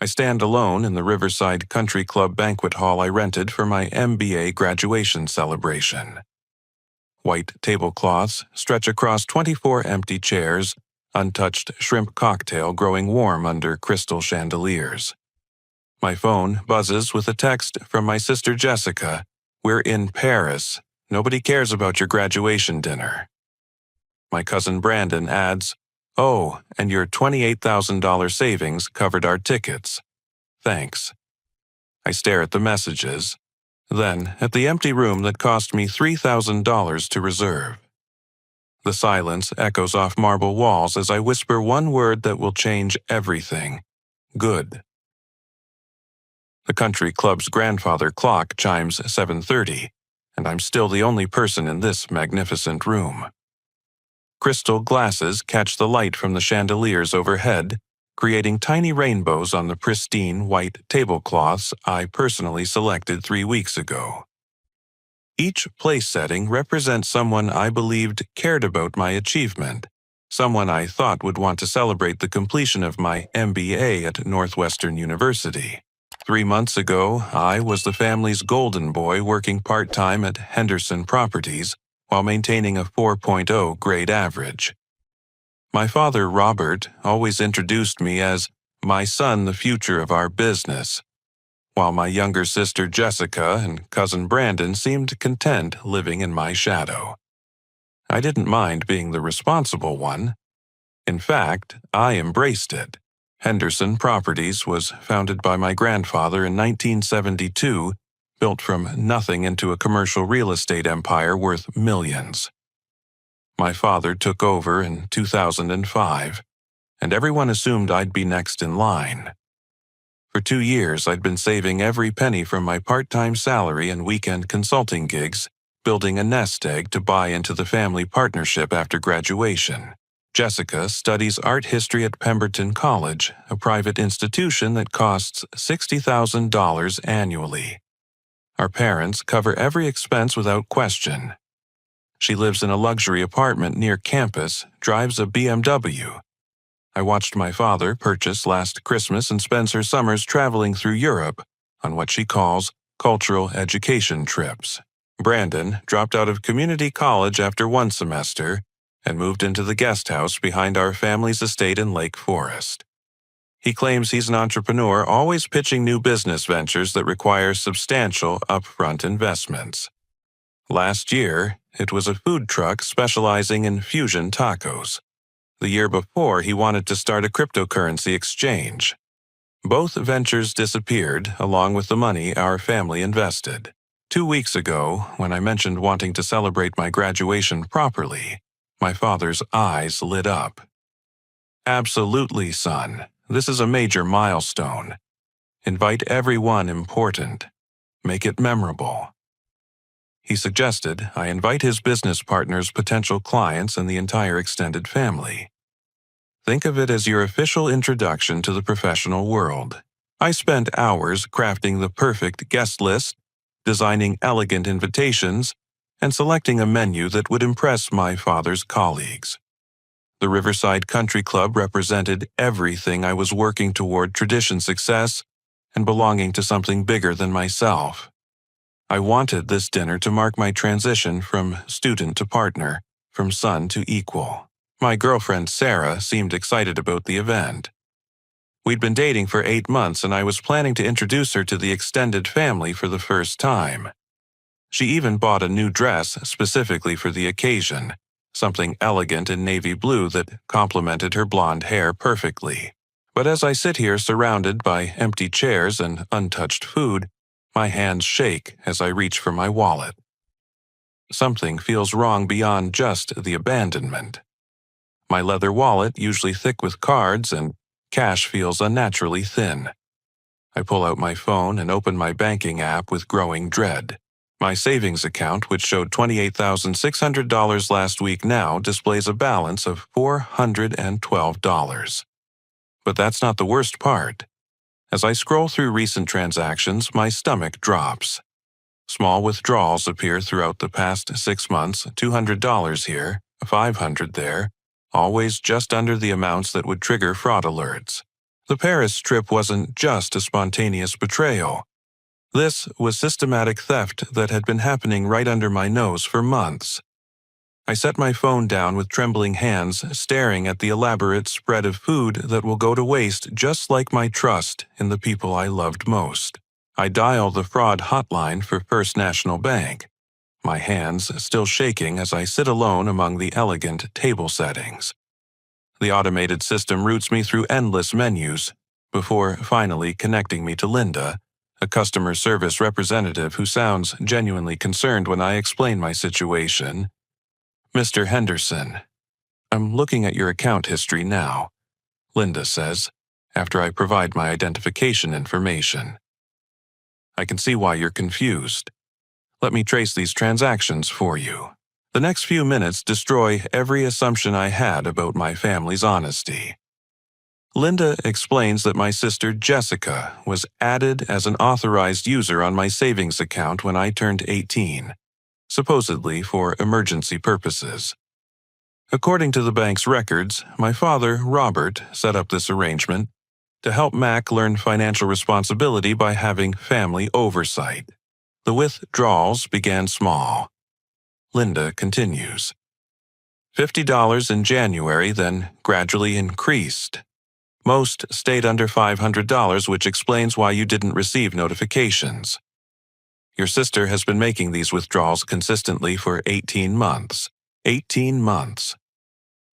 I stand alone in the Riverside Country Club banquet hall I rented for my MBA graduation celebration. White tablecloths stretch across 24 empty chairs, untouched shrimp cocktail growing warm under crystal chandeliers. My phone buzzes with a text from my sister Jessica. "We're in Paris. Nobody cares about your graduation dinner." My cousin Brandon adds, "Oh, and your $28,000 savings covered our tickets. Thanks." I stare at the messages, then at the empty room that cost me $3,000 to reserve. The silence echoes off marble walls as I whisper one word that will change everything: good. The country club's grandfather clock chimes 7:30, and I'm still the only person in this magnificent room. Crystal glasses catch the light from the chandeliers overhead, creating tiny rainbows on the pristine white tablecloths I personally selected 3 weeks ago. Each place setting represents someone I believed cared about my achievement, someone I thought would want to celebrate the completion of my MBA at Northwestern University. 3 months ago, I was the family's golden boy working part-time at Henderson Properties while maintaining a 4.0 grade average. My father, Robert, always introduced me as my son, the future of our business, while my younger sister Jessica and cousin Brandon seemed content living in my shadow. I didn't mind being the responsible one. In fact, I embraced it. Henderson Properties was founded by my grandfather in 1972, built from nothing into a commercial real estate empire worth millions. My father took over in 2005, and everyone assumed I'd be next in line. For 2 years, I'd been saving every penny from my part-time salary and weekend consulting gigs, building a nest egg to buy into the family partnership after graduation. Jessica studies art history at Pemberton College, a private institution that costs $60,000 annually. Our parents cover every expense without question. She lives in a luxury apartment near campus, drives a BMW. I watched my father purchase last Christmas and spends her summers traveling through Europe on what she calls cultural education trips. Brandon dropped out of community college after 1 semester and moved into the guest house behind our family's estate in Lake Forest. He claims he's an entrepreneur, always pitching new business ventures that require substantial upfront investments. Last year, it was a food truck specializing in fusion tacos. The year before, he wanted to start a cryptocurrency exchange. Both ventures disappeared, along with the money our family invested. 2 weeks ago, when I mentioned wanting to celebrate my graduation properly, my father's eyes lit up. "Absolutely, son. This is a major milestone. Invite everyone important. Make it memorable." He suggested I invite his business partners, potential clients, and the entire extended family. Think of it as your official introduction to the professional world. I spent hours crafting the perfect guest list, designing elegant invitations, and selecting a menu that would impress my father's colleagues. The Riverside Country Club represented everything I was working toward: tradition, success, and belonging to something bigger than myself. I wanted this dinner to mark my transition from student to partner, from son to equal. My girlfriend Sarah seemed excited about the event. We'd been dating for 8 months, and I was planning to introduce her to the extended family for the first time. She even bought a new dress specifically for the occasion, something elegant in navy blue that complemented her blonde hair perfectly. But as I sit here surrounded by empty chairs and untouched food, my hands shake as I reach for my wallet. Something feels wrong beyond just the abandonment. My leather wallet, usually thick with cards, and cash feels unnaturally thin. I pull out my phone and open my banking app with growing dread. My savings account, which showed $28,600 last week, now displays a balance of $412. But that's not the worst part. As I scroll through recent transactions, my stomach drops. Small withdrawals appear throughout the past 6 months, $200 here, $500 there, always just under the amounts that would trigger fraud alerts. The Paris trip wasn't just a spontaneous betrayal. This was systematic theft that had been happening right under my nose for months. I set my phone down with trembling hands, staring at the elaborate spread of food that will go to waste, just like my trust in the people I loved most. I dial the fraud hotline for First National Bank, my hands still shaking as I sit alone among the elegant table settings. The automated system routes me through endless menus before finally connecting me to Linda, a customer service representative who sounds genuinely concerned when I explain my situation. "Mr. Henderson, I'm looking at your account history now," Linda says, after I provide my identification information. "I can see why you're confused. Let me trace these transactions for you." The next few minutes destroy every assumption I had about my family's honesty. Linda explains that my sister Jessica was added as an authorized user on my savings account when I turned 18, supposedly for emergency purposes. According to the bank's records, my father, Robert, set up this arrangement to help Mac learn financial responsibility by having family oversight. The withdrawals began small. Linda continues. $50 in January, then gradually increased. Most stayed under $500, which explains why you didn't receive notifications. Your sister has been making these withdrawals consistently for 18 months. 18 months.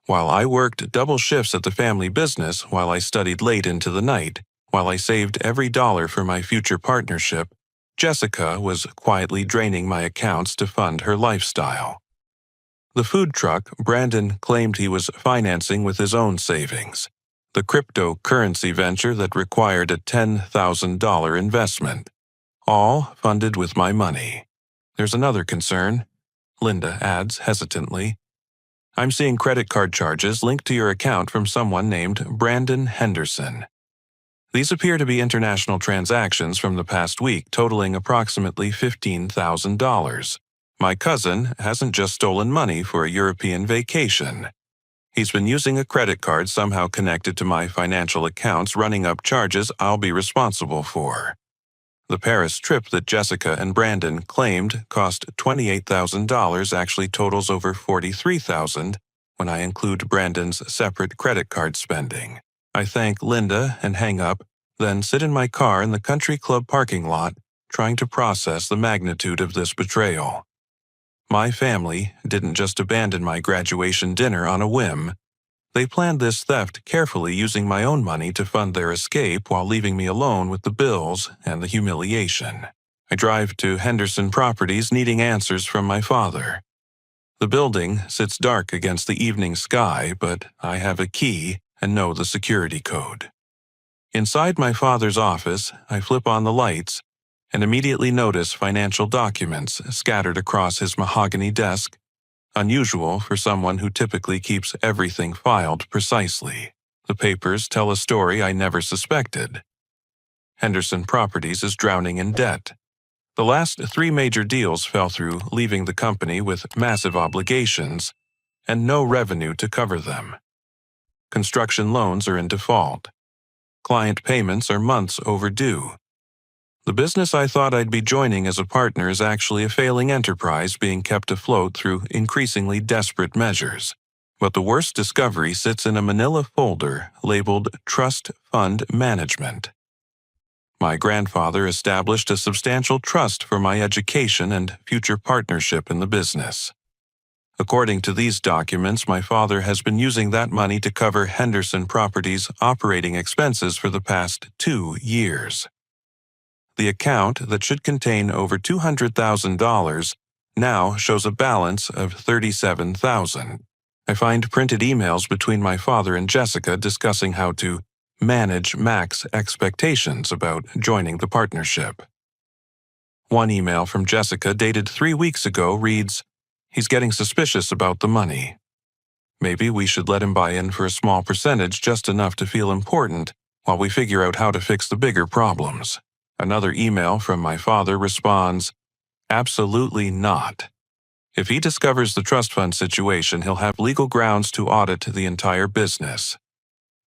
While I worked double shifts at the family business, while I studied late into the night, while I saved every dollar for my future partnership, Jessica was quietly draining my accounts to fund her lifestyle. The food truck Brandon claimed he was financing with his own savings, the cryptocurrency venture that required a $10,000 investment, all funded with my money. There's another concern, Linda adds hesitantly. I'm seeing credit card charges linked to your account from someone named Brandon Henderson. These appear to be international transactions from the past week totaling approximately $15,000. My cousin hasn't just stolen money for a European vacation. He's been using a credit card somehow connected to my financial accounts, running up charges I'll be responsible for. The Paris trip that Jessica and Brandon claimed cost $28,000 actually totals over $43,000 when I include Brandon's separate credit card spending. I thank Linda and hang up, then sit in my car in the country club parking lot, trying to process the magnitude of this betrayal. My family didn't just abandon my graduation dinner on a whim. They planned this theft carefully, using my own money to fund their escape while leaving me alone with the bills and the humiliation. I drive to Henderson Properties needing answers from my father. The building sits dark against the evening sky, but I have a key and know the security code. Inside my father's office, I flip on the lights and immediately notice financial documents scattered across his mahogany desk, unusual for someone who typically keeps everything filed precisely. The papers tell a story I never suspected. Henderson Properties is drowning in debt. The last 3 major deals fell through, leaving the company with massive obligations and no revenue to cover them. Construction loans are in default. Client payments are months overdue. The business I thought I'd be joining as a partner is actually a failing enterprise being kept afloat through increasingly desperate measures. But the worst discovery sits in a manila folder labeled Trust Fund Management. My grandfather established a substantial trust for my education and future partnership in the business. According to these documents, my father has been using that money to cover Henderson Properties' operating expenses for the past 2 years. The account that should contain over $200,000 now shows a balance of $37,000. I find printed emails between my father and Jessica discussing how to manage Mac's expectations about joining the partnership. One email from Jessica dated 3 weeks ago reads, "He's getting suspicious about the money. Maybe we should let him buy in for a small percentage, just enough to feel important, while we figure out how to fix the bigger problems." Another email from my father responds, "Absolutely not. If he discovers the trust fund situation, he'll have legal grounds to audit the entire business.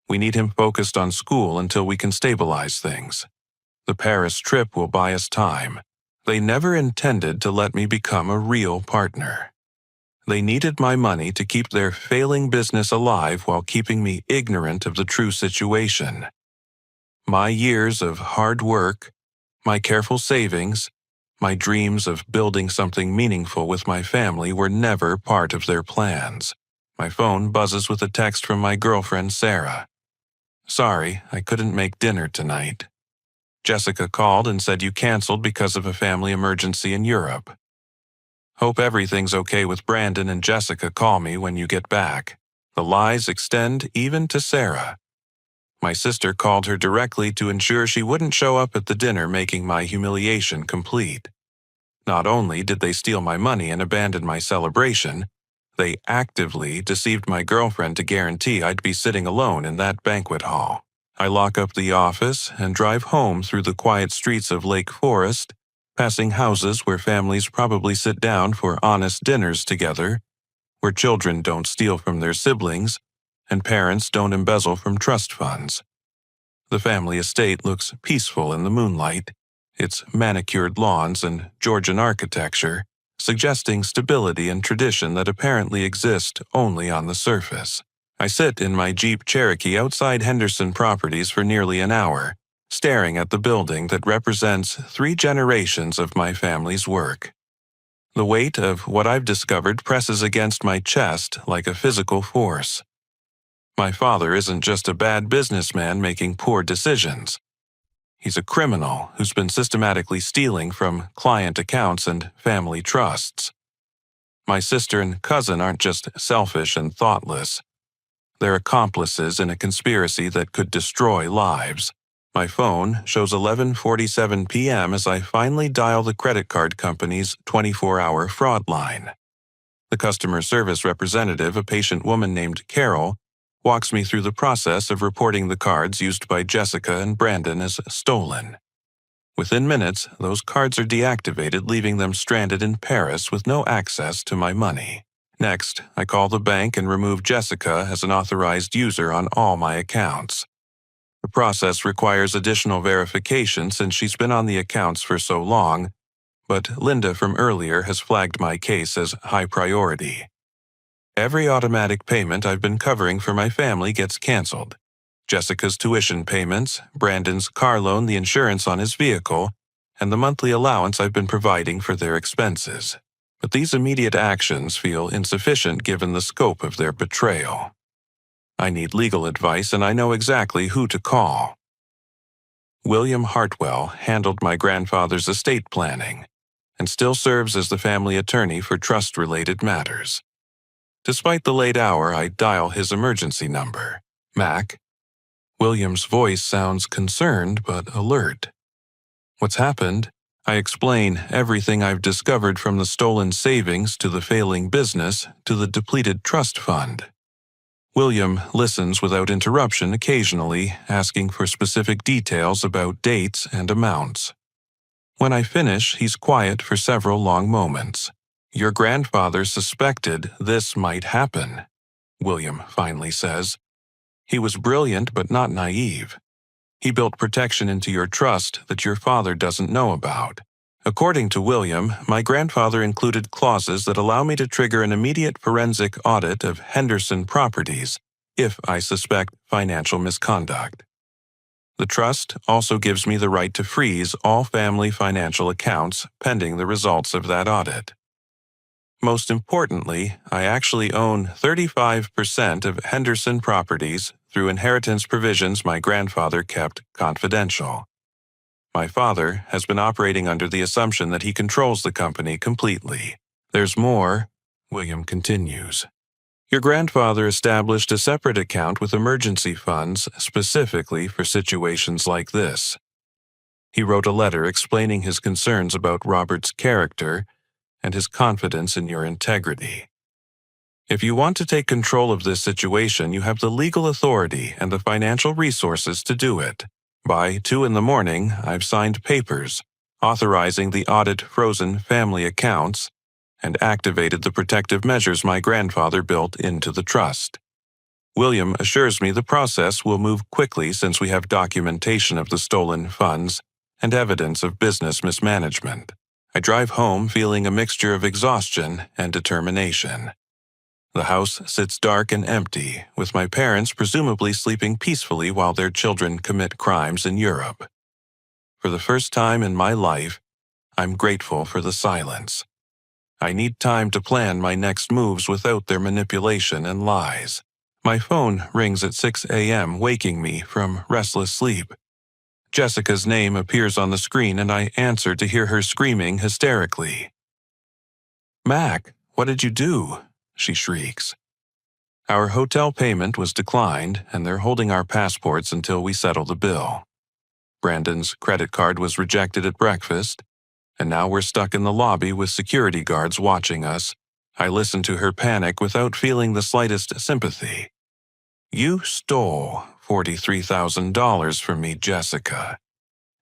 We need him focused on school until we can stabilize things. The Paris trip will buy us time. They never intended to let me become a real partner. They needed my money to keep their failing business alive while keeping me ignorant of the true situation. My years of hard work, my careful savings, my dreams of building something meaningful with my family were never part of their plans. My phone buzzes with a text from my girlfriend, Sarah. Sorry, I couldn't make dinner tonight. Jessica called and said you canceled because of a family emergency in Europe. Hope everything's okay with Brandon and Jessica. Call me when you get back. The lies extend even to Sarah. My sister called her directly to ensure she wouldn't show up at the dinner, making my humiliation complete. Not only did they steal my money and abandon my celebration, they actively deceived my girlfriend to guarantee I'd be sitting alone in that banquet hall. I lock up the office and drive home through the quiet streets of Lake Forest, passing houses where families probably sit down for honest dinners together, where children don't steal from their siblings, and parents don't embezzle from trust funds. The family estate looks peaceful in the moonlight, its manicured lawns and Georgian architecture suggesting stability and tradition that apparently exist only on the surface. I sit in my Jeep Cherokee outside Henderson Properties for nearly an hour, staring at the building that represents 3 generations of my family's work. The weight of what I've discovered presses against my chest like a physical force. My father isn't just a bad businessman making poor decisions. He's a criminal who's been systematically stealing from client accounts and family trusts. My sister and cousin aren't just selfish and thoughtless. They're accomplices in a conspiracy that could destroy lives. My phone shows 11:47 p.m. as I finally dial the credit card company's 24-hour fraud line. The customer service representative, a patient woman named Carol, walks me through the process of reporting the cards used by Jessica and Brandon as stolen. Within minutes, those cards are deactivated, leaving them stranded in Paris with no access to my money. Next, I call the bank and remove Jessica as an authorized user on all my accounts. The process requires additional verification since she's been on the accounts for so long, but Linda from earlier has flagged my case as high priority. Every automatic payment I've been covering for my family gets canceled. Jessica's tuition payments, Brandon's car loan, the insurance on his vehicle, and the monthly allowance I've been providing for their expenses. But these immediate actions feel insufficient given the scope of their betrayal. I need legal advice, and I know exactly who to call. William Hartwell handled my grandfather's estate planning and still serves as the family attorney for trust-related matters. Despite the late hour, I dial his emergency number. Mac. William's voice sounds concerned but alert. What's happened? I explain everything I've discovered, from the stolen savings to the failing business to the depleted trust fund. William listens without interruption, occasionally asking for specific details about dates and amounts. When I finish, he's quiet for several long moments. Your grandfather suspected this might happen, William finally says. He was brilliant but not naive. He built protection into your trust that your father doesn't know about. According to William, my grandfather included clauses that allow me to trigger an immediate forensic audit of Henderson Properties if I suspect financial misconduct. The trust also gives me the right to freeze all family financial accounts pending the results of that audit. Most importantly, I actually own 35% of Henderson Properties through inheritance provisions my grandfather kept confidential. My father has been operating under the assumption that he controls the company completely. There's more, William continues. Your grandfather established a separate account with emergency funds specifically for situations like this. He wrote a letter explaining his concerns about Robert's character and his confidence in your integrity. If you want to take control of this situation, you have the legal authority and the financial resources to do it. By 2 a.m, I've signed papers authorizing the audit frozen family accounts and activated the protective measures my grandfather built into the trust. William assures me the process will move quickly since we have documentation of the stolen funds and evidence of business mismanagement. I drive home feeling a mixture of exhaustion and determination. The house sits dark and empty, with my parents presumably sleeping peacefully while their children commit crimes in Europe. For the first time in my life, I'm grateful for the silence. I need time to plan my next moves without their manipulation and lies. My phone rings at 6 a.m., waking me from restless sleep. Jessica's name appears on the screen and I answer to hear her screaming hysterically. "Mac, what did you do?" she shrieks. Our hotel payment was declined and they're holding our passports until we settle the bill. Brandon's credit card was rejected at breakfast, and now we're stuck in the lobby with security guards watching us. I listen to her panic without feeling the slightest sympathy. "You stole $43,000 from me, Jessica.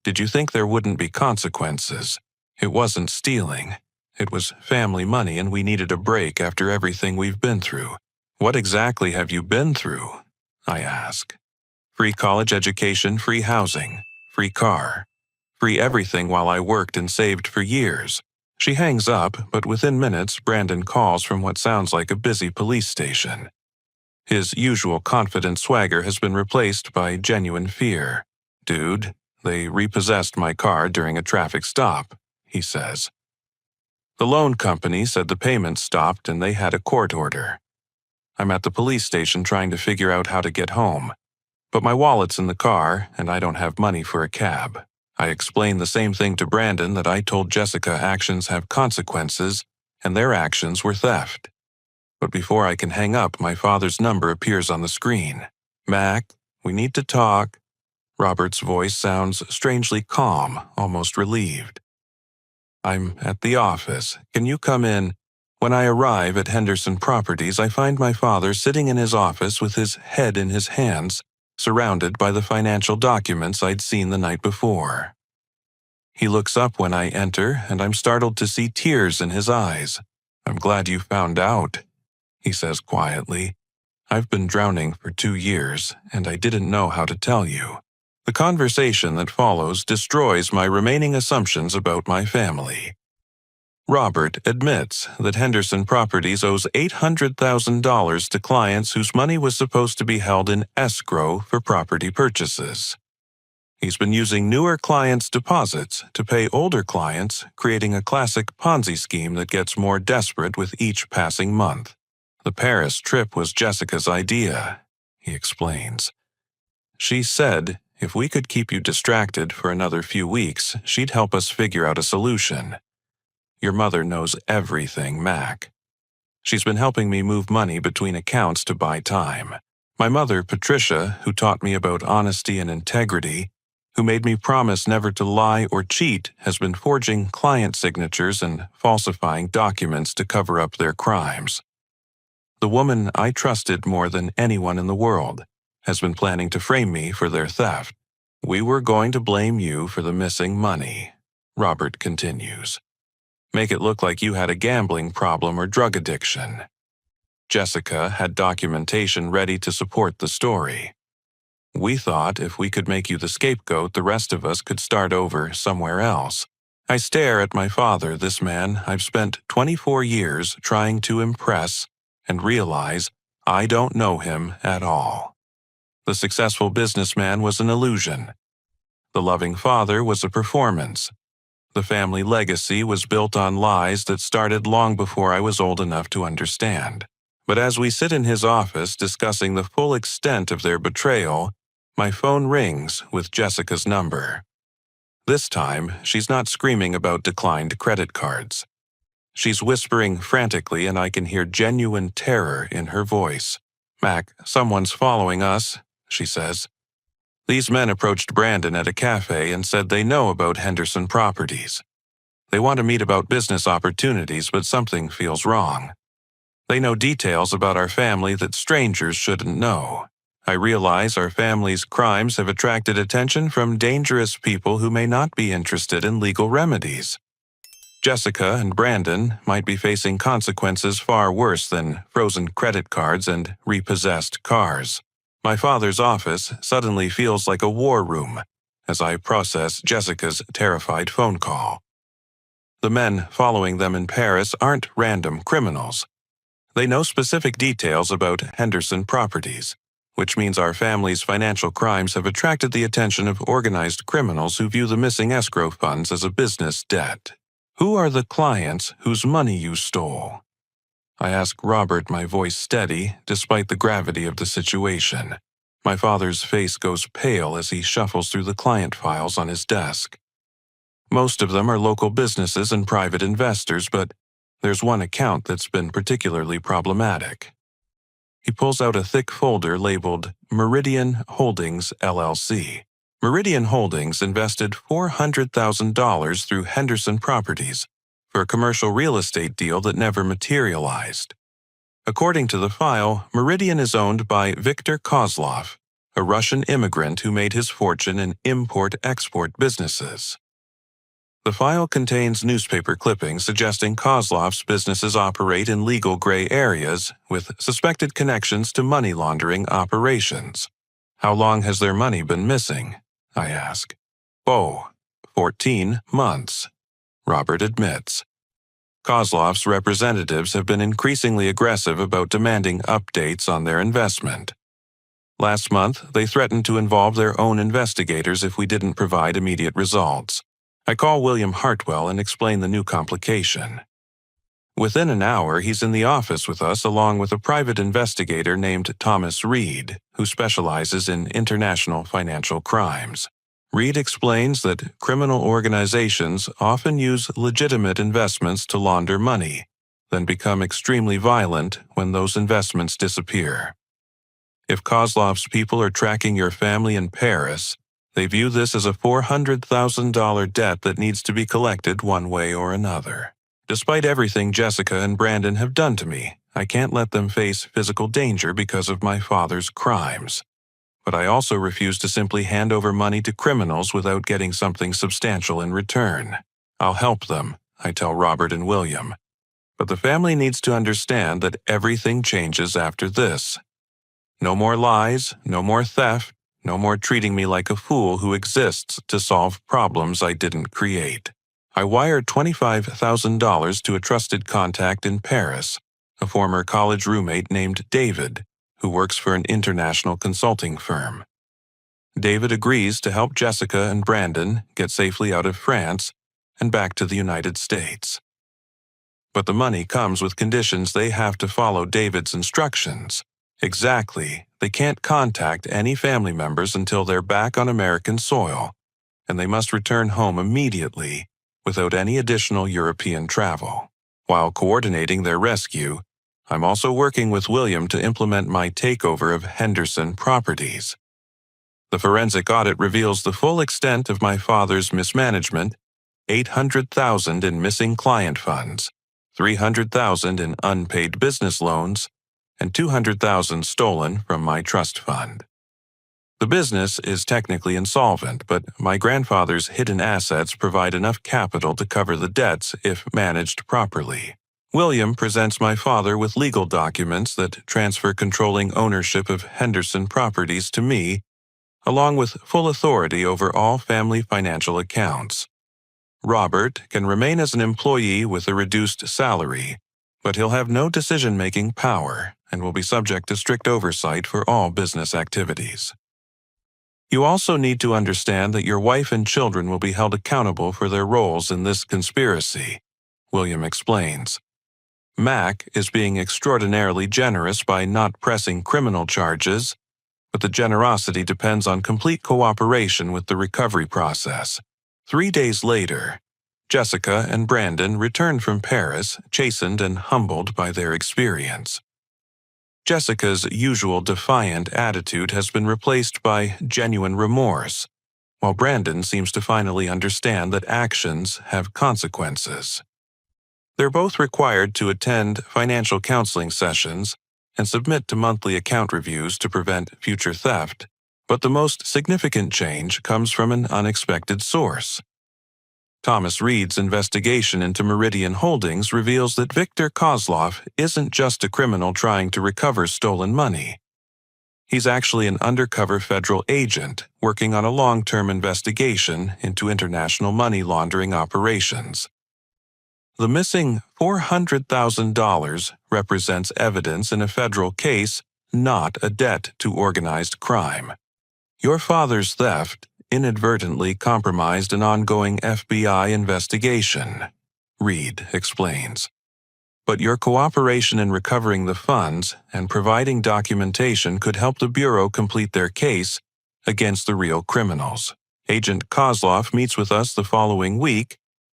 Did you think there wouldn't be consequences? It wasn't stealing. It was family money and we needed a break after everything we've been through." "What exactly have you been through?" I ask. "Free college education, free housing, free car, free everything while I worked and saved for years." She hangs up, but within minutes, Brandon calls from what sounds like a busy police station. His usual confident swagger has been replaced by genuine fear. "Dude, they repossessed my car during a traffic stop," he says. "The loan company said the payments stopped and they had a court order. I'm at the police station trying to figure out how to get home. But my wallet's in the car and I don't have money for a cab." I explain the same thing to Brandon that I told Jessica actions have consequences and their actions were theft. But before I can hang up, my father's number appears on the screen. "Mac, we need to talk." Robert's voice sounds strangely calm, almost relieved. "I'm at the office. Can you come in?" When I arrive at Henderson Properties, I find my father sitting in his office with his head in his hands, surrounded by the financial documents I'd seen the night before. He looks up when I enter, and I'm startled to see tears in his eyes. "I'm glad you found out," he says quietly. "I've been drowning for 2 years, and I didn't know how to tell you." The conversation that follows destroys my remaining assumptions about my family. Robert admits that Henderson Properties owes $800,000 to clients whose money was supposed to be held in escrow for property purchases. He's been using newer clients' deposits to pay older clients, creating a classic Ponzi scheme that gets more desperate with each passing month. "The Paris trip was Jessica's idea," he explains. "She said if we could keep you distracted for another few weeks, she'd help us figure out a solution. Your mother knows everything, Mac. She's been helping me move money between accounts to buy time. My mother, Patricia, who taught me about honesty and integrity, who made me promise never to lie or cheat, has been forging client signatures and falsifying documents to cover up their crimes. The woman I trusted more than anyone in the world has been planning to frame me for their theft. We were going to blame you for the missing money," Robert continues. "Make it look like you had a gambling problem or drug addiction. Jessica had documentation ready to support the story. We thought if we could make you the scapegoat, the rest of us could start over somewhere else." I stare at my father, this man I've spent 24 years trying to impress, and realize I don't know him at all. The successful businessman was an illusion. The loving father was a performance. The family legacy was built on lies that started long before I was old enough to understand. But as we sit in his office discussing the full extent of their betrayal, my phone rings with Jessica's number. This time, she's not screaming about declined credit cards. She's whispering frantically, and I can hear genuine terror in her voice. "Mac, someone's following us," she says. "These men approached Brandon at a cafe and said they know about Henderson Properties. They want to meet about business opportunities, but something feels wrong. They know details about our family that strangers shouldn't know. I realize our family's crimes have attracted attention from dangerous people who may not be interested in legal remedies." Jessica and Brandon might be facing consequences far worse than frozen credit cards and repossessed cars. My father's office suddenly feels like a war room as I process Jessica's terrified phone call. The men following them in Paris aren't random criminals. They know specific details about Henderson Properties, which means our family's financial crimes have attracted the attention of organized criminals who view the missing escrow funds as a business debt. Who are the clients whose money you stole? I ask Robert, my voice steady, despite the gravity of the situation. My father's face goes pale as he shuffles through the client files on his desk. Most of them are local businesses and private investors, but there's one account that's been particularly problematic. He pulls out a thick folder labeled Meridian Holdings, LLC. Meridian Holdings invested $400,000 through Henderson Properties for a commercial real estate deal that never materialized. According to the file, Meridian is owned by Viktor Kozlov, a Russian immigrant who made his fortune in import-export businesses. The file contains newspaper clippings suggesting Kozlov's businesses operate in legal gray areas with suspected connections to money laundering operations. How long has their money been missing? I ask. 14 months, Robert admits. Kozlov's representatives have been increasingly aggressive about demanding updates on their investment. Last month, they threatened to involve their own investigators if we didn't provide immediate results. I call William Hartwell and explain the new complication. Within an hour, he's in the office with us along with a private investigator named Thomas Reed, who specializes in international financial crimes. Reed explains that criminal organizations often use legitimate investments to launder money, then become extremely violent when those investments disappear. If Kozlov's people are tracking your family in Paris, they view this as a $400,000 debt that needs to be collected one way or another. Despite everything Jessica and Brandon have done to me, I can't let them face physical danger because of my father's crimes. But I also refuse to simply hand over money to criminals without getting something substantial in return. I'll help them, I tell Robert and William. But the family needs to understand that everything changes after this. No more lies, no more theft, no more treating me like a fool who exists to solve problems I didn't create. I wired $25,000 to a trusted contact in Paris, a former college roommate named David, who works for an international consulting firm. David agrees to help Jessica and Brandon get safely out of France and back to the United States. But the money comes with conditions. They have to follow David's instructions. Exactly. They can't contact any family members until they're back on American soil, and they must return home immediately without any additional European travel. While coordinating their rescue, I'm also working with William to implement my takeover of Henderson Properties. The forensic audit reveals the full extent of my father's mismanagement: $800,000 in missing client funds, $300,000 in unpaid business loans, and $200,000 stolen from my trust fund. The business is technically insolvent, but my grandfather's hidden assets provide enough capital to cover the debts if managed properly. William presents my father with legal documents that transfer controlling ownership of Henderson Properties to me, along with full authority over all family financial accounts. Robert can remain as an employee with a reduced salary, but he'll have no decision-making power and will be subject to strict oversight for all business activities. You also need to understand that your wife and children will be held accountable for their roles in this conspiracy, William explains. Mac is being extraordinarily generous by not pressing criminal charges, but the generosity depends on complete cooperation with the recovery process. 3 days later, Jessica and Brandon return from Paris, chastened and humbled by their experience. Jessica's usual defiant attitude has been replaced by genuine remorse, while Brandon seems to finally understand that actions have consequences. They're both required to attend financial counseling sessions and submit to monthly account reviews to prevent future theft, but the most significant change comes from an unexpected source. Thomas Reed's investigation into Meridian Holdings reveals that Viktor Kozlov isn't just a criminal trying to recover stolen money. He's actually an undercover federal agent working on a long-term investigation into international money laundering operations. The missing $400,000 represents evidence in a federal case, not a debt to organized crime. Your father's theft inadvertently compromised an ongoing FBI investigation, Reed explains. But your cooperation in recovering the funds and providing documentation could help the Bureau complete their case against the real criminals. Agent Kozlov meets with us the following week,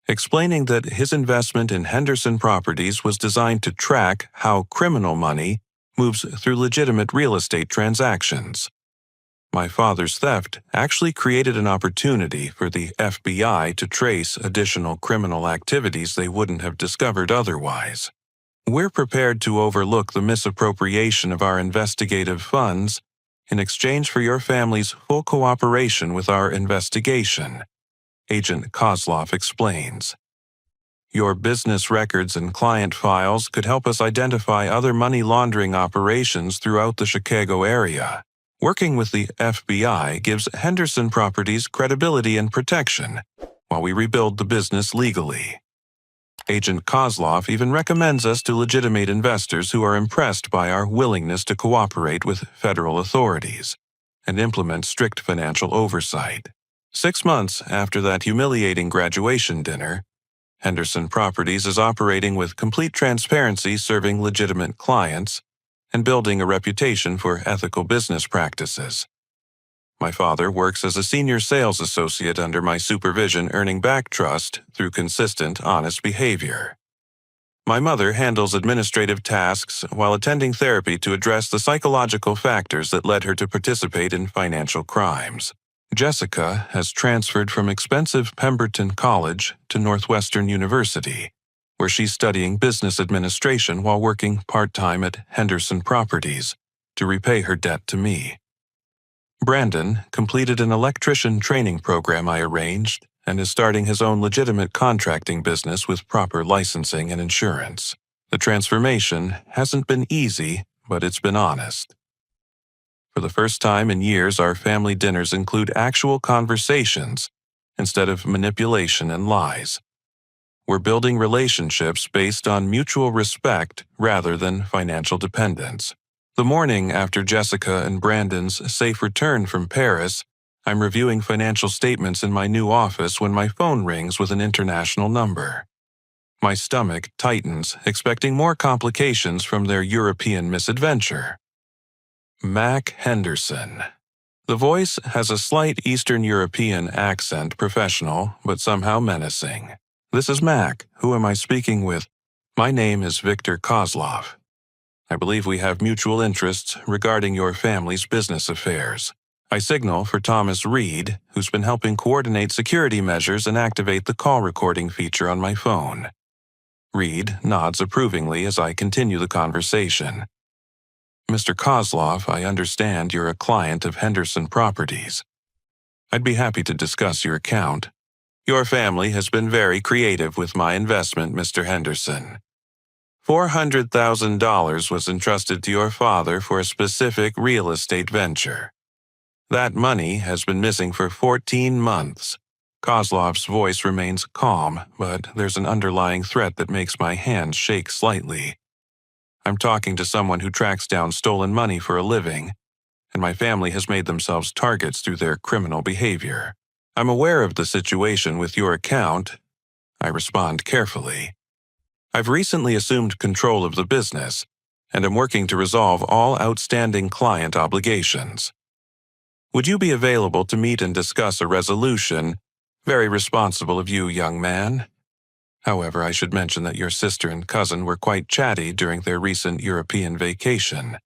explaining that his investment in Henderson Properties was designed to track how criminal money moves through legitimate real estate transactions. My father's theft actually created an opportunity for the FBI to trace additional criminal activities they wouldn't have discovered otherwise. We're prepared to overlook the misappropriation of our investigative funds in exchange for your family's full cooperation with our investigation, Agent Kozlov explains. Your business records and client files could help us identify other money laundering operations throughout the Chicago area. Working with the FBI gives Henderson Properties credibility and protection while we rebuild the business legally. Agent Kozlov even recommends us to legitimate investors who are impressed by our willingness to cooperate with federal authorities and implement strict financial oversight. 6 months after that humiliating graduation dinner, Henderson Properties is operating with complete transparency, serving legitimate clients and building a reputation for ethical business practices. My father works as a senior sales associate under my supervision, earning back trust through consistent, honest behavior. My mother handles administrative tasks while attending therapy to address the psychological factors that led her to participate in financial crimes. Jessica has transferred from expensive Pemberton College to Northwestern University, where she's studying business administration while working part-time at Henderson Properties to repay her debt to me. Brandon completed an electrician training program I arranged and is starting his own legitimate contracting business with proper licensing and insurance. The transformation hasn't been easy, but it's been honest. For the first time in years, our family dinners include actual conversations instead of manipulation and lies. We're building relationships based on mutual respect rather than financial dependence. The morning after Jessica and Brandon's safe return from Paris, I'm reviewing financial statements in my new office when my phone rings with an international number. My stomach tightens, expecting more complications from their European misadventure. Mac Henderson. The voice has a slight Eastern European accent, professional, but somehow menacing. This is Mac. Who am I speaking with? My name is Viktor Kozlov. I believe we have mutual interests regarding your family's business affairs. I signal for Thomas Reed, who's been helping coordinate security measures and activate the call recording feature on my phone. Reed nods approvingly as I continue the conversation. Mr. Kozlov, I understand you're a client of Henderson Properties. I'd be happy to discuss your account. Your family has been very creative with my investment, Mr. Henderson. $400,000 was entrusted to your father for a specific real estate venture. That money has been missing for 14 months. Kozlov's voice remains calm, but there's an underlying threat that makes my hands shake slightly. I'm talking to someone who tracks down stolen money for a living, and my family has made themselves targets through their criminal behavior. I'm aware of the situation with your account. I respond carefully. I've recently assumed control of the business, and am working to resolve all outstanding client obligations. Would you be available to meet and discuss a resolution? Very responsible of you, young man. However, I should mention that your sister and cousin were quite chatty during their recent European vacation.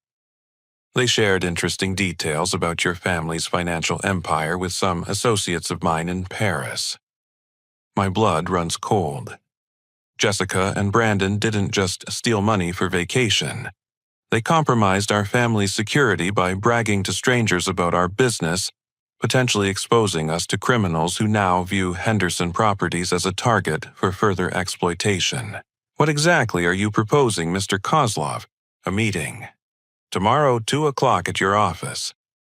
They shared interesting details about your family's financial empire with some associates of mine in Paris. My blood runs cold. Jessica and Brandon didn't just steal money for vacation. They compromised our family's security by bragging to strangers about our business, potentially exposing us to criminals who now view Henderson Properties as a target for further exploitation. What exactly are you proposing, Mr. Kozlov? A meeting. Tomorrow, 2 o'clock at your office.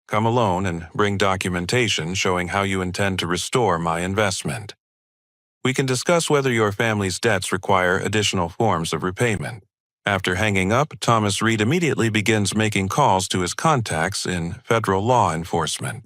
Come alone and bring documentation showing how you intend to restore my investment. We can discuss whether your family's debts require additional forms of repayment. After hanging up, Thomas Reed immediately begins making calls to his contacts in federal law enforcement.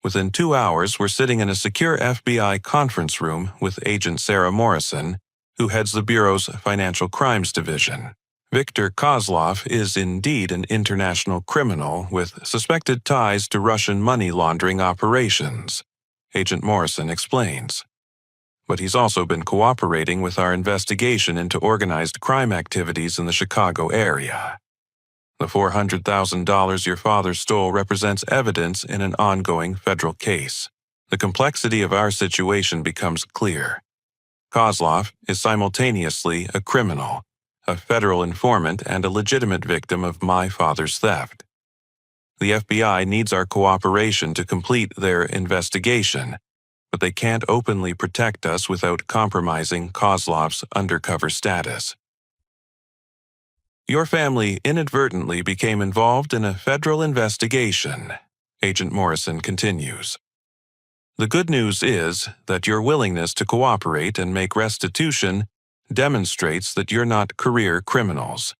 Within 2 hours, we're sitting in a secure FBI conference room with Agent Sarah Morrison, who heads the Bureau's Financial Crimes Division. Viktor Kozlov is indeed an international criminal with suspected ties to Russian money laundering operations, Agent Morrison explains. But he's also been cooperating with our investigation into organized crime activities in the Chicago area. The $400,000 your father stole represents evidence in an ongoing federal case. The complexity of our situation becomes clear. Kozlov is simultaneously a criminal, a federal informant, and a legitimate victim of my father's theft. The FBI needs our cooperation to complete their investigation, but they can't openly protect us without compromising Kozlov's undercover status. Your family inadvertently became involved in a federal investigation, Agent Morrison continues. The good news is that your willingness to cooperate and make restitution demonstrates that you're not career criminals.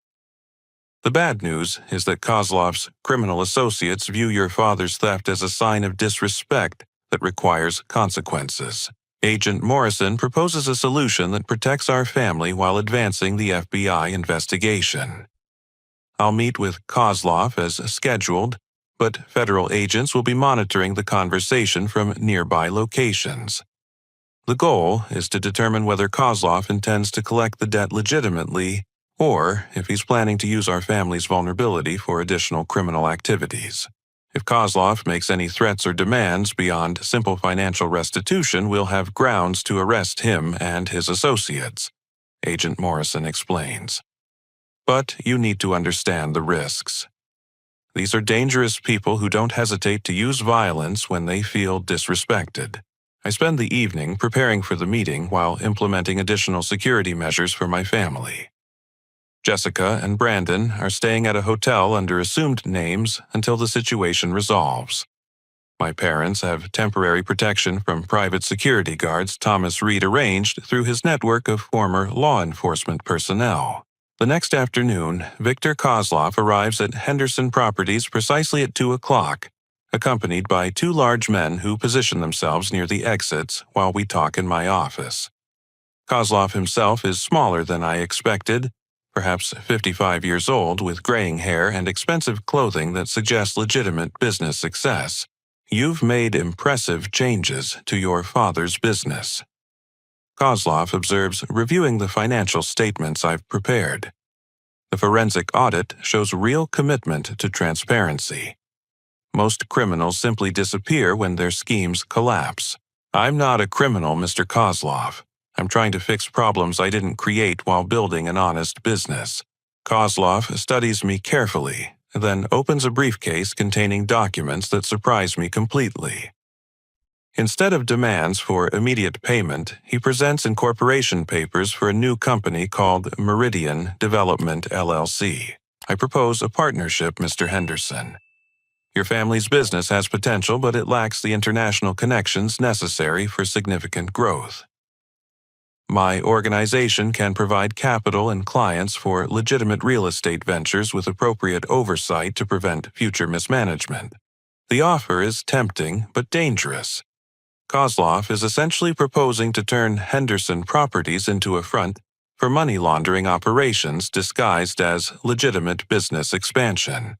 The bad news is that Kozlov's criminal associates view your father's theft as a sign of disrespect that requires consequences. Agent Morrison proposes a solution that protects our family while advancing the FBI investigation. I'll meet with Kozlov as scheduled, but federal agents will be monitoring the conversation from nearby locations. The goal is to determine whether Kozlov intends to collect the debt legitimately or if he's planning to use our family's vulnerability for additional criminal activities. If Kozlov makes any threats or demands beyond simple financial restitution, we'll have grounds to arrest him and his associates, Agent Morrison explains. But you need to understand the risks. These are dangerous people who don't hesitate to use violence when they feel disrespected. I spend the evening preparing for the meeting while implementing additional security measures for my family. Jessica and Brandon are staying at a hotel under assumed names until the situation resolves. My parents have temporary protection from private security guards Thomas Reed arranged through his network of former law enforcement personnel. The next afternoon, Viktor Kozlov arrives at Henderson Properties precisely at 2 o'clock, accompanied by 2 large men who position themselves near the exits while we talk in my office. Kozlov himself is smaller than I expected, perhaps 55 years old with graying hair and expensive clothing that suggests legitimate business success. You've made impressive changes to your father's business, Kozlov observes, reviewing the financial statements I've prepared. The forensic audit shows real commitment to transparency. Most criminals simply disappear when their schemes collapse. I'm not a criminal, Mr. Kozlov. I'm trying to fix problems I didn't create while building an honest business. Kozlov studies me carefully, then opens a briefcase containing documents that surprise me completely. Instead of demands for immediate payment, he presents incorporation papers for a new company called Meridian Development LLC. I propose a partnership, Mr. Henderson. Your family's business has potential, but it lacks the international connections necessary for significant growth. My organization can provide capital and clients for legitimate real estate ventures with appropriate oversight to prevent future mismanagement. The offer is tempting but dangerous. Kozlov is essentially proposing to turn Henderson Properties into a front for money laundering operations disguised as legitimate business expansion.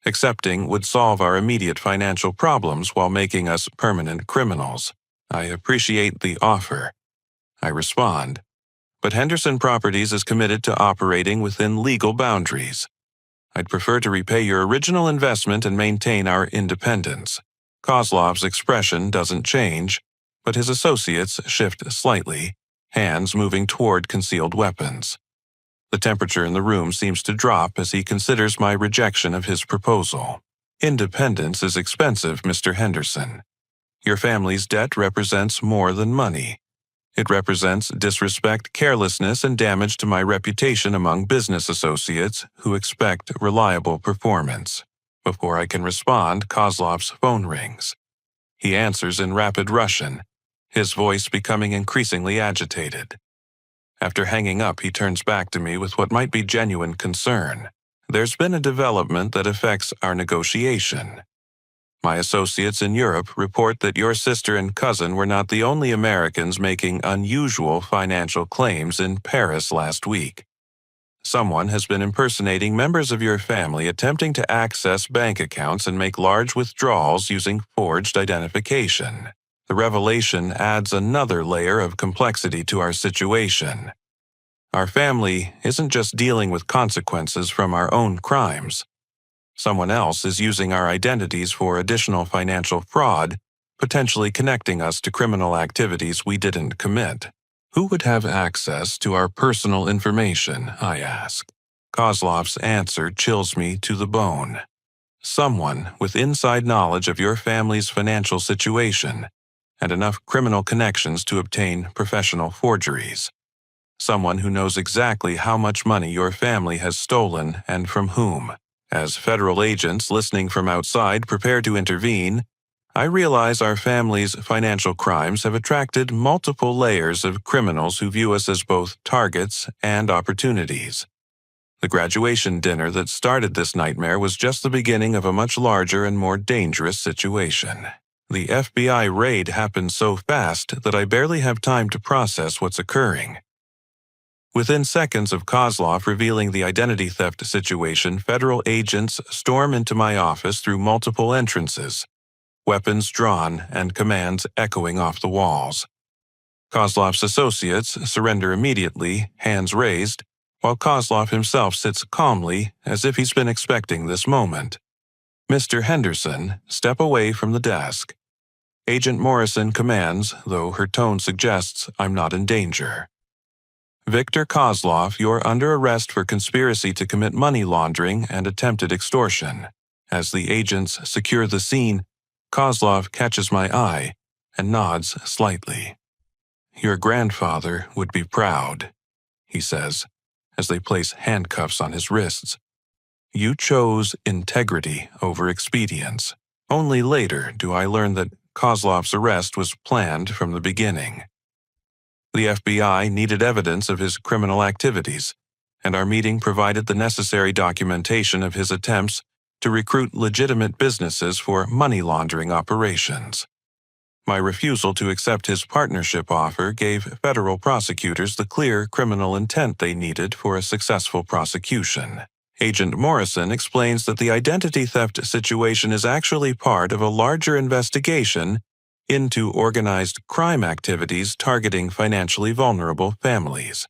Accepting would solve our immediate financial problems while making us permanent criminals. I appreciate the offer, I respond, but Henderson Properties is committed to operating within legal boundaries. I'd prefer to repay your original investment and maintain our independence. Kozlov's expression doesn't change, but his associates shift slightly, hands moving toward concealed weapons. The temperature in the room seems to drop as he considers my rejection of his proposal. Independence is expensive, Mr. Henderson. Your family's debt represents more than money. It represents disrespect, carelessness, and damage to my reputation among business associates who expect reliable performance. Before I can respond, Kozlov's phone rings. He answers in rapid Russian, his voice becoming increasingly agitated. After hanging up, he turns back to me with what might be genuine concern. There's been a development that affects our negotiation. My associates in Europe report that your sister and cousin were not the only Americans making unusual financial claims in Paris last week. Someone has been impersonating members of your family, attempting to access bank accounts and make large withdrawals using forged identification. The revelation adds another layer of complexity to our situation. Our family isn't just dealing with consequences from our own crimes. Someone else is using our identities for additional financial fraud, potentially connecting us to criminal activities we didn't commit. Who would have access to our personal information, I ask. Kozlov's answer chills me to the bone. Someone with inside knowledge of your family's financial situation and enough criminal connections to obtain professional forgeries. Someone who knows exactly how much money your family has stolen and from whom. As federal agents listening from outside prepare to intervene, I realize our family's financial crimes have attracted multiple layers of criminals who view us as both targets and opportunities. The graduation dinner that started this nightmare was just the beginning of a much larger and more dangerous situation. The FBI raid happened so fast that I barely have time to process what's occurring. Within seconds of Kozlov revealing the identity theft situation, federal agents storm into my office through multiple entrances, weapons drawn and commands echoing off the walls. Kozlov's associates surrender immediately, hands raised, while Kozlov himself sits calmly as if he's been expecting this moment. Mr. Henderson, step away from the desk. Agent Morrison commands, though her tone suggests I'm not in danger. Victor Kozlov, you're under arrest for conspiracy to commit money laundering and attempted extortion. As the agents secure the scene, Kozlov catches my eye and nods slightly. Your grandfather would be proud, he says, as they place handcuffs on his wrists. You chose integrity over expedience. Only later do I learn that Kozlov's arrest was planned from the beginning. The FBI needed evidence of his criminal activities, and our meeting provided the necessary documentation of his attempts to recruit legitimate businesses for money laundering operations. My refusal to accept his partnership offer gave federal prosecutors the clear criminal intent they needed for a successful prosecution. Agent Morrison explains that the identity theft situation is actually part of a larger investigation into organized crime activities targeting financially vulnerable families.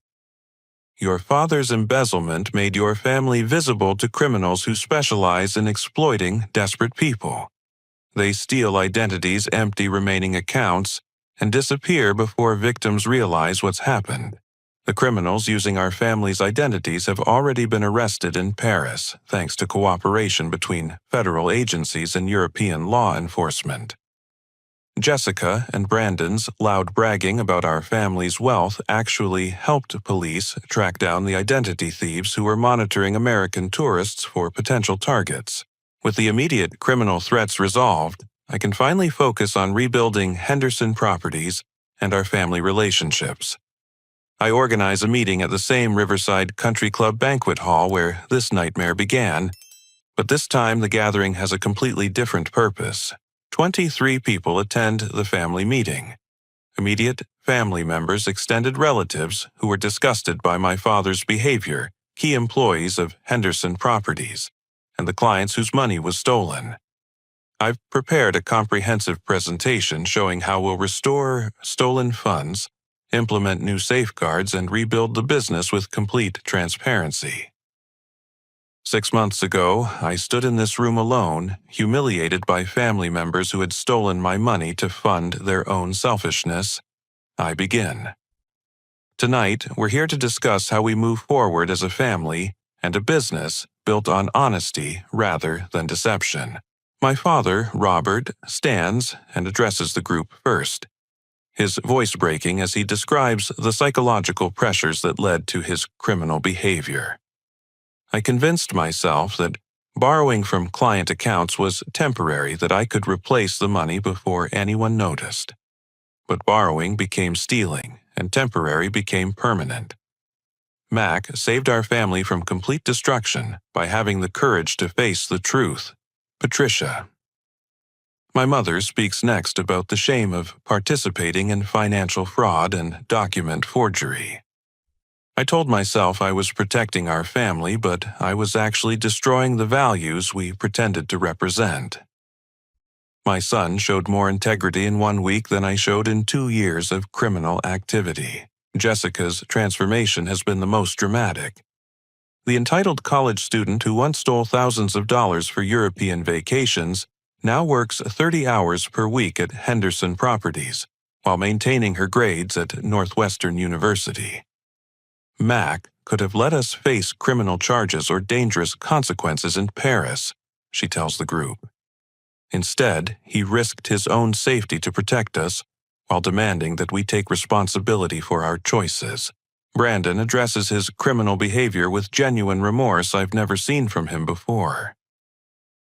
Your father's embezzlement made your family visible to criminals who specialize in exploiting desperate people. They steal identities, empty remaining accounts, and disappear before victims realize what's happened. The criminals using our family's identities have already been arrested in Paris, thanks to cooperation between federal agencies and European law enforcement. Jessica and Brandon's loud bragging about our family's wealth actually helped police track down the identity thieves who were monitoring American tourists for potential targets. With the immediate criminal threats resolved, I can finally focus on rebuilding Henderson properties and our family relationships. I organize a meeting at the same Riverside Country Club banquet hall where this nightmare began, but this time the gathering has a completely different purpose. 23 people attend the family meeting. Immediate family members, extended relatives who were disgusted by my father's behavior, key employees of Henderson Properties, and the clients whose money was stolen. I've prepared a comprehensive presentation showing how we'll restore stolen funds, implement new safeguards, and rebuild the business with complete transparency. 6 months ago, I stood in this room alone, humiliated by family members who had stolen my money to fund their own selfishness. I begin. Tonight, we're here to discuss how we move forward as a family and a business built on honesty rather than deception. My father, Robert, stands and addresses the group first, his voice breaking as he describes the psychological pressures that led to his criminal behavior. I convinced myself that borrowing from client accounts was temporary, that I could replace the money before anyone noticed. But borrowing became stealing, and temporary became permanent. Mac saved our family from complete destruction by having the courage to face the truth. Patricia. My mother speaks next about the shame of participating in financial fraud and document forgery. I told myself I was protecting our family, but I was actually destroying the values we pretended to represent. My son showed more integrity in 1 week than I showed in 2 years of criminal activity. Jessica's transformation has been the most dramatic. The entitled college student who once stole thousands of dollars for European vacations now works 30 hours per week at Henderson Properties, while maintaining her grades at Northwestern University. Mac could have let us face criminal charges or dangerous consequences in Paris, she tells the group. Instead, he risked his own safety to protect us, while demanding that we take responsibility for our choices. Brandon addresses his criminal behavior with genuine remorse I've never seen from him before.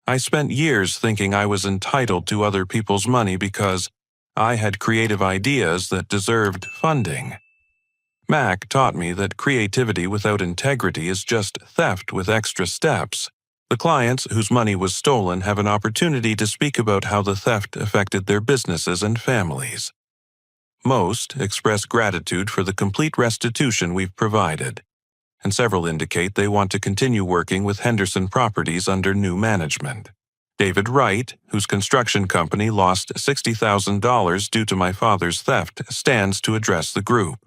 I spent years thinking I was entitled to other people's money because I had creative ideas that deserved funding. Mac taught me that creativity without integrity is just theft with extra steps. The clients whose money was stolen have an opportunity to speak about how the theft affected their businesses and families. Most express gratitude for the complete restitution we've provided, and several indicate they want to continue working with Henderson Properties under new management. David Wright, whose construction company lost $60,000 due to my father's theft, stands to address the group.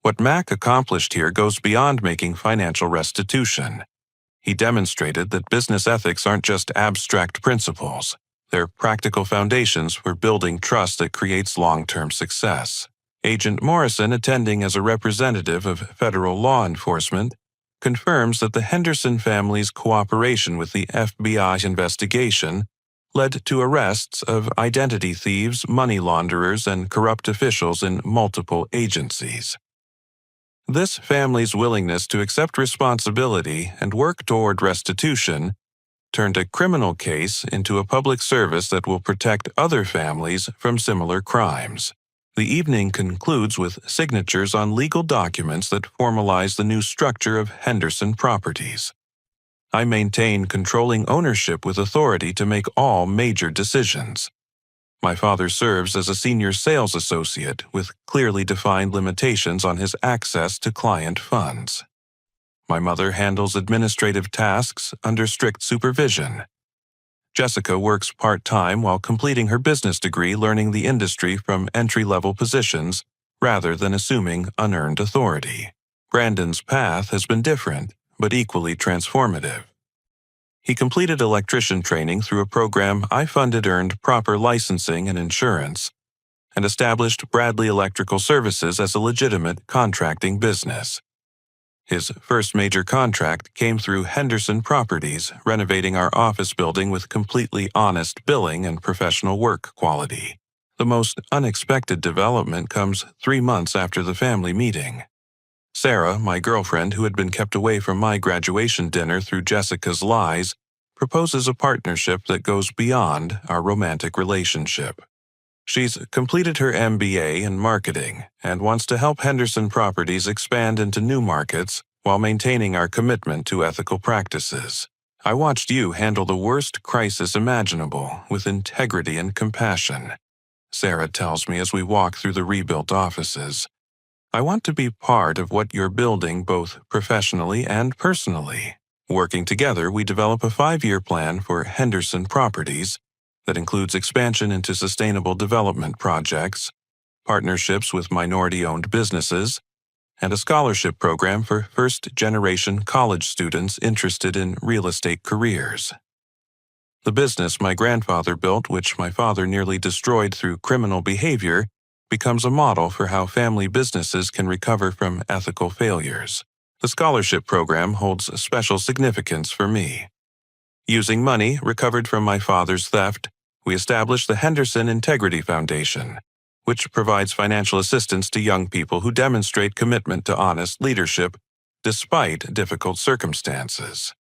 What Mac accomplished here goes beyond making financial restitution. He demonstrated that business ethics aren't just abstract principles. They're practical foundations for building trust that creates long-term success. Agent Morrison, attending as a representative of federal law enforcement, confirms that the Henderson family's cooperation with the FBI investigation led to arrests of identity thieves, money launderers, and corrupt officials in multiple agencies. This family's willingness to accept responsibility and work toward restitution turned a criminal case into a public service that will protect other families from similar crimes. The evening concludes with signatures on legal documents that formalize the new structure of Henderson Properties. I maintain controlling ownership with authority to make all major decisions. My father serves as a senior sales associate with clearly defined limitations on his access to client funds. My mother handles administrative tasks under strict supervision. Jessica works part-time while completing her business degree, learning the industry from entry-level positions rather than assuming unearned authority. Brandon's path has been different, but equally transformative. He completed electrician training through a program I funded, earned proper licensing and insurance, and established Bradley Electrical Services as a legitimate contracting business. His first major contract came through Henderson Properties, renovating our office building with completely honest billing and professional work quality. The most unexpected development comes 3 months after the family meeting. Sarah, my girlfriend who had been kept away from my graduation dinner through Jessica's lies, proposes a partnership that goes beyond our romantic relationship. She's completed her MBA in marketing and wants to help Henderson Properties expand into new markets while maintaining our commitment to ethical practices. I watched you handle the worst crisis imaginable with integrity and compassion, Sarah tells me as we walk through the rebuilt offices. I want to be part of what you're building both professionally and personally. Working together, we develop a 5-year plan for Henderson Properties that includes expansion into sustainable development projects, partnerships with minority-owned businesses, and a scholarship program for first-generation college students interested in real estate careers. The business my grandfather built, which my father nearly destroyed through criminal behavior, becomes a model for how family businesses can recover from ethical failures. The scholarship program holds special significance for me. Using money recovered from my father's theft, we established the Henderson Integrity Foundation, which provides financial assistance to young people who demonstrate commitment to honest leadership despite difficult circumstances.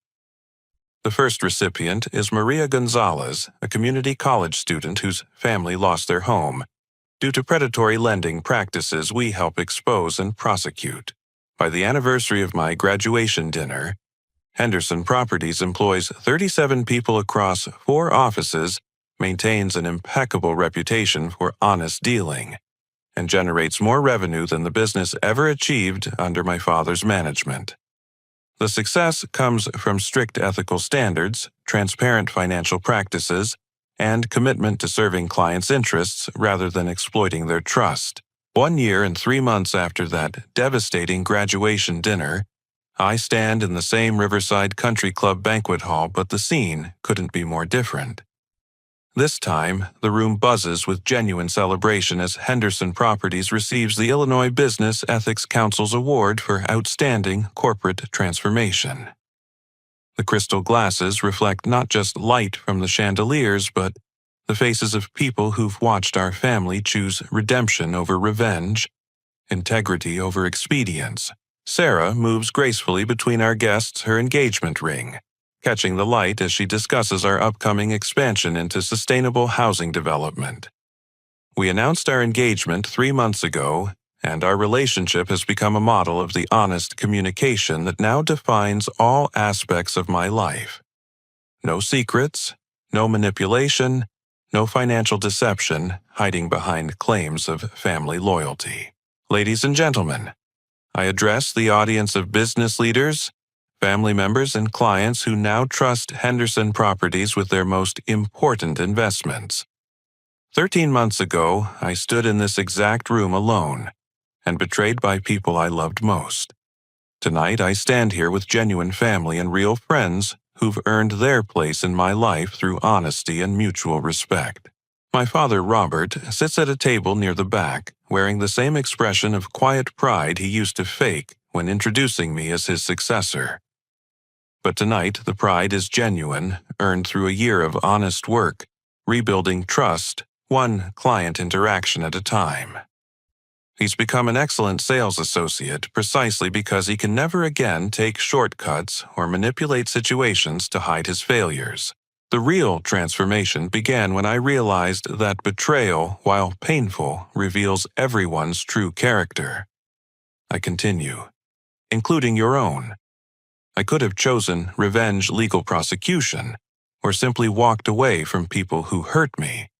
The first recipient is Maria Gonzalez, a community college student whose family lost their home due to predatory lending practices we help expose and prosecute. By the anniversary of my graduation dinner, Henderson Properties employs 37 people across 4 offices, maintains an impeccable reputation for honest dealing, and generates more revenue than the business ever achieved under my father's management. The success comes from strict ethical standards, transparent financial practices, and commitment to serving clients' interests rather than exploiting their trust. 1 year and 3 months after that devastating graduation dinner, I stand in the same Riverside Country Club banquet hall, but the scene couldn't be more different. This time, the room buzzes with genuine celebration as Henderson Properties receives the Illinois Business Ethics Council's Award for Outstanding Corporate Transformation. The crystal glasses reflect not just light from the chandeliers, but the faces of people who've watched our family choose redemption over revenge, integrity over expedience. Sarah moves gracefully between our guests, her engagement ring, catching the light as she discusses our upcoming expansion into sustainable housing development. We announced our engagement 3 months ago, and our relationship has become a model of the honest communication that now defines all aspects of my life. No secrets, no manipulation, no financial deception hiding behind claims of family loyalty. Ladies and gentlemen, I address the audience of business leaders, family members, and clients who now trust Henderson Properties with their most important investments. 13 months ago, I stood in this exact room alone and betrayed by people I loved most. Tonight, I stand here with genuine family and real friends who've earned their place in my life through honesty and mutual respect. My father, Robert, sits at a table near the back, wearing the same expression of quiet pride he used to fake when introducing me as his successor. But tonight, the pride is genuine, earned through a year of honest work, rebuilding trust, one client interaction at a time. He's become an excellent sales associate precisely because he can never again take shortcuts or manipulate situations to hide his failures. The real transformation began when I realized that betrayal, while painful, reveals everyone's true character. I continue, including your own. I could have chosen revenge legal prosecution, or simply walked away from people who hurt me.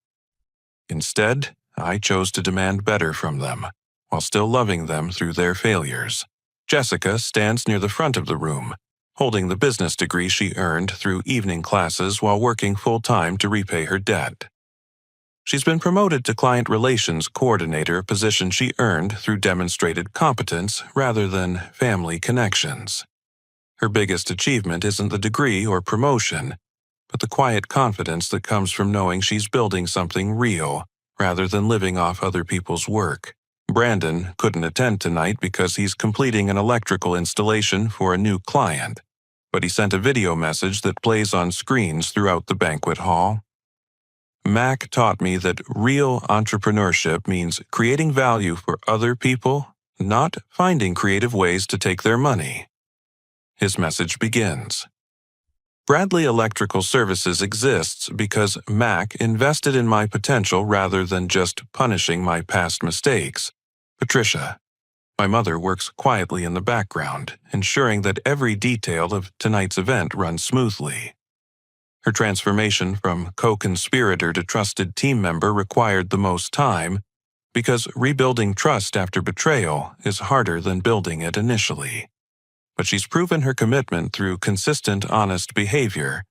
Instead, I chose to demand better from them, while still loving them through their failures. Jessica stands near the front of the room, holding the business degree she earned through evening classes while working full-time to repay her debt. She's been promoted to Client Relations Coordinator, a position she earned through demonstrated competence rather than family connections. Her biggest achievement isn't the degree or promotion, but the quiet confidence that comes from knowing she's building something real rather than living off other people's work. Brandon couldn't attend tonight because he's completing an electrical installation for a new client, but he sent a video message that plays on screens throughout the banquet hall. Mac taught me that real entrepreneurship means creating value for other people, not finding creative ways to take their money. His message begins. Bradley Electrical Services exists because Mac invested in my potential rather than just punishing my past mistakes. Patricia, my mother, works quietly in the background, ensuring that every detail of tonight's event runs smoothly. Her transformation from co-conspirator to trusted team member required the most time because rebuilding trust after betrayal is harder than building it initially. But she's proven her commitment through consistent, honest behavior,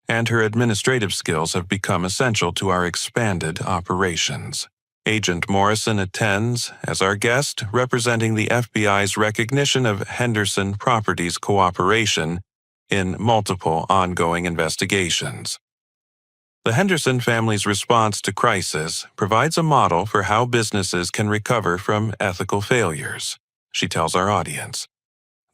and her administrative skills have become essential to our expanded operations. Agent Morrison attends as our guest, representing the FBI's recognition of Henderson Properties' cooperation in multiple ongoing investigations. The Henderson family's response to crisis provides a model for how businesses can recover from ethical failures, she tells our audience.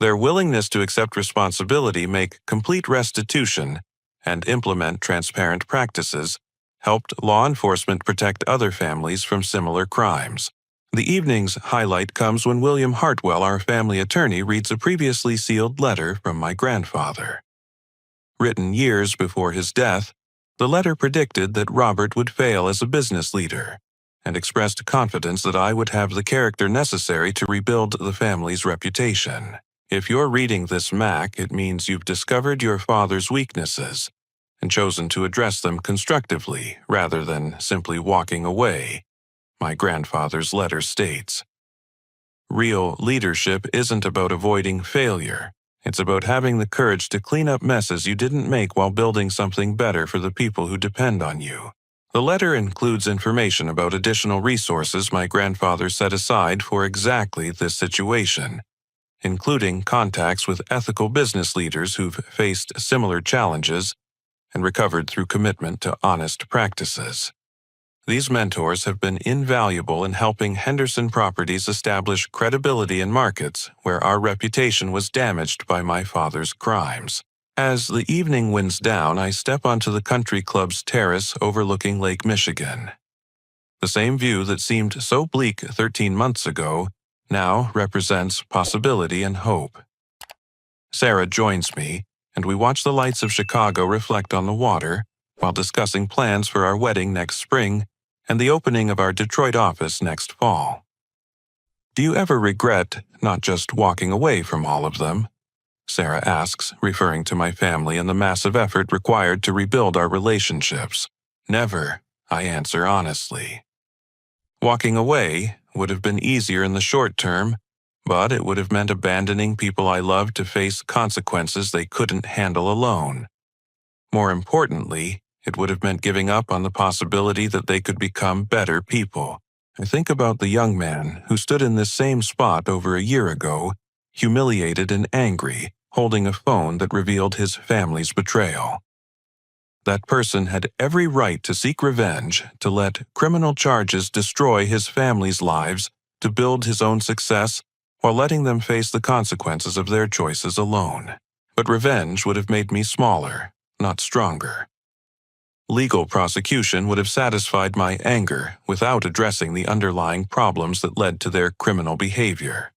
Their willingness to accept responsibility make complete restitution and implement transparent practices helped law enforcement protect other families from similar crimes. The evening's highlight comes when William Hartwell, our family attorney, reads a previously sealed letter from my grandfather. Written years before his death, the letter predicted that Robert would fail as a business leader and expressed confidence that I would have the character necessary to rebuild the family's reputation. If you're reading this, Mac, it means you've discovered your father's weaknesses and chosen to address them constructively rather than simply walking away, my grandfather's letter states. Real leadership isn't about avoiding failure. It's about having the courage to clean up messes you didn't make while building something better for the people who depend on you. The letter includes information about additional resources my grandfather set aside for exactly this situation, including contacts with ethical business leaders who've faced similar challenges and recovered through commitment to honest practices. These mentors have been invaluable in helping Henderson Properties establish credibility in markets where our reputation was damaged by my father's crimes. As the evening winds down, I step onto the country club's terrace overlooking Lake Michigan. The same view that seemed so bleak 13 months ago now represents possibility and hope. Sarah joins me, and we watch the lights of Chicago reflect on the water while discussing plans for our wedding next spring and the opening of our Detroit office next fall. Do you ever regret not just walking away from all of them? Sarah asks, referring to my family and the massive effort required to rebuild our relationships. Never, I answer honestly. Walking away would have been easier in the short term, but it would have meant abandoning people I loved to face consequences they couldn't handle alone. More importantly, it would have meant giving up on the possibility that they could become better people. I think about the young man who stood in this same spot over a year ago, humiliated and angry, holding a phone that revealed his family's betrayal. That person had every right to seek revenge, to let criminal charges destroy his family's lives, to build his own success, while letting them face the consequences of their choices alone. But revenge would have made me smaller, not stronger. Legal prosecution would have satisfied my anger without addressing the underlying problems that led to their criminal behavior.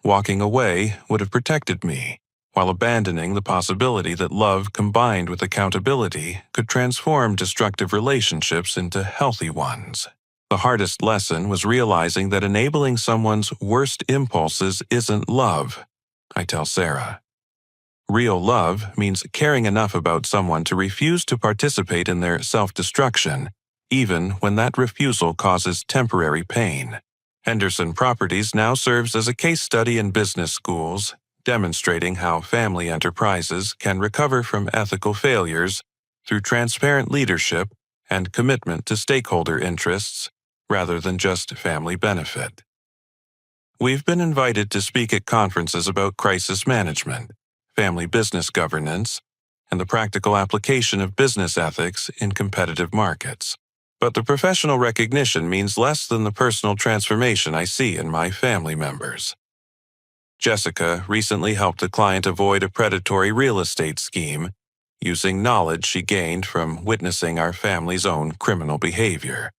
Walking away would have protected me, while abandoning the possibility that love combined with accountability could transform destructive relationships into healthy ones. The hardest lesson was realizing that enabling someone's worst impulses isn't love, I tell Sarah. Real love means caring enough about someone to refuse to participate in their self-destruction, even when that refusal causes temporary pain. Henderson Properties now serves as a case study in business schools, demonstrating how family enterprises can recover from ethical failures through transparent leadership and commitment to stakeholder interests rather than just family benefit. We've been invited to speak at conferences about crisis management, family business governance, and the practical application of business ethics in competitive markets. But the professional recognition means less than the personal transformation I see in my family members. Jessica recently helped a client avoid a predatory real estate scheme using knowledge she gained from witnessing our family's own criminal behavior.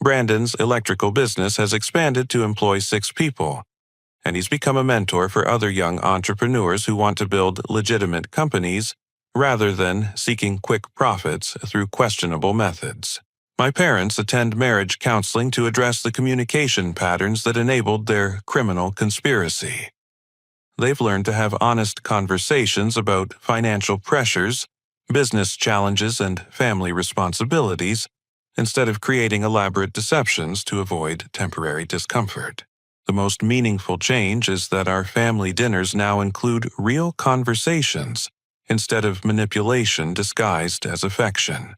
Brandon's electrical business has expanded to employ 6 people, and he's become a mentor for other young entrepreneurs who want to build legitimate companies rather than seeking quick profits through questionable methods. My parents attend marriage counseling to address the communication patterns that enabled their criminal conspiracy. They've learned to have honest conversations about financial pressures, business challenges, and family responsibilities, instead of creating elaborate deceptions to avoid temporary discomfort. The most meaningful change is that our family dinners now include real conversations instead of manipulation disguised as affection.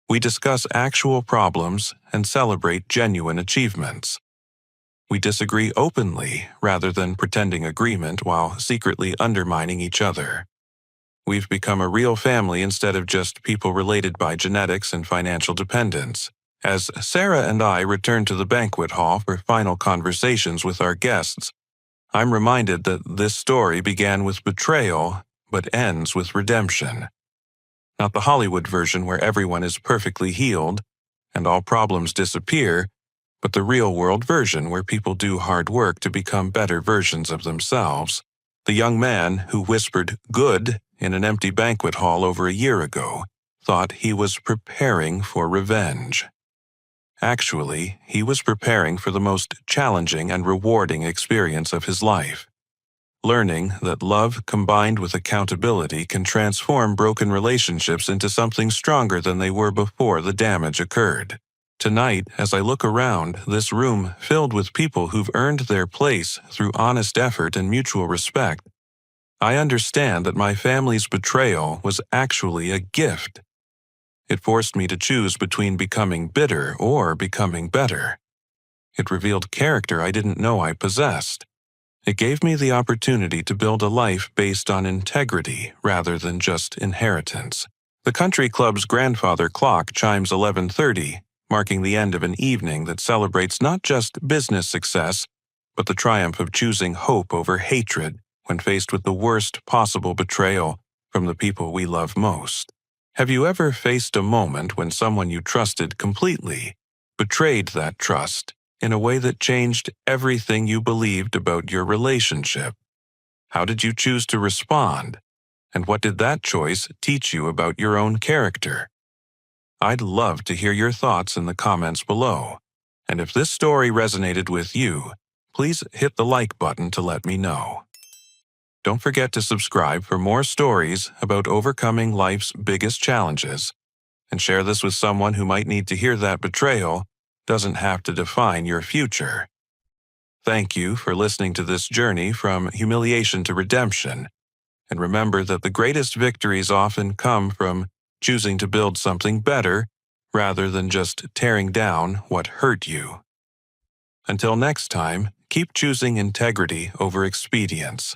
We discuss actual problems and celebrate genuine achievements. We disagree openly rather than pretending agreement while secretly undermining each other. We've become a real family instead of just people related by genetics and financial dependence. As Sarah and I return to the banquet hall for final conversations with our guests, I'm reminded that this story began with betrayal, but ends with redemption. Not the Hollywood version where everyone is perfectly healed and all problems disappear, but the real-world version where people do hard work to become better versions of themselves. The young man who whispered "good" in an empty banquet hall over a year ago thought he was preparing for revenge. Actually, he was preparing for the most challenging and rewarding experience of his life. Learning that love combined with accountability can transform broken relationships into something stronger than they were before the damage occurred. Tonight, as I look around this room filled with people who've earned their place through honest effort and mutual respect, I understand that my family's betrayal was actually a gift. It forced me to choose between becoming bitter or becoming better. It revealed character I didn't know I possessed. It gave me the opportunity to build a life based on integrity rather than just inheritance. The country club's grandfather clock chimes 11:30, marking the end of an evening that celebrates not just business success, but the triumph of choosing hope over hatred when faced with the worst possible betrayal from the people we love most. Have you ever faced a moment when someone you trusted completely betrayed that trust in a way that changed everything you believed about your relationship? How did you choose to respond? And what did that choice teach you about your own character? I'd love to hear your thoughts in the comments below. And if this story resonated with you, please hit the like button to let me know. Don't forget to subscribe for more stories about overcoming life's biggest challenges, and share this with someone who might need to hear that betrayal doesn't have to define your future. Thank you for listening to this journey from humiliation to redemption, and remember that the greatest victories often come from choosing to build something better rather than just tearing down what hurt you. Until next time, keep choosing integrity over expedience,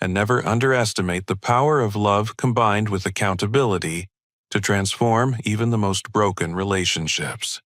and never underestimate the power of love combined with accountability to transform even the most broken relationships.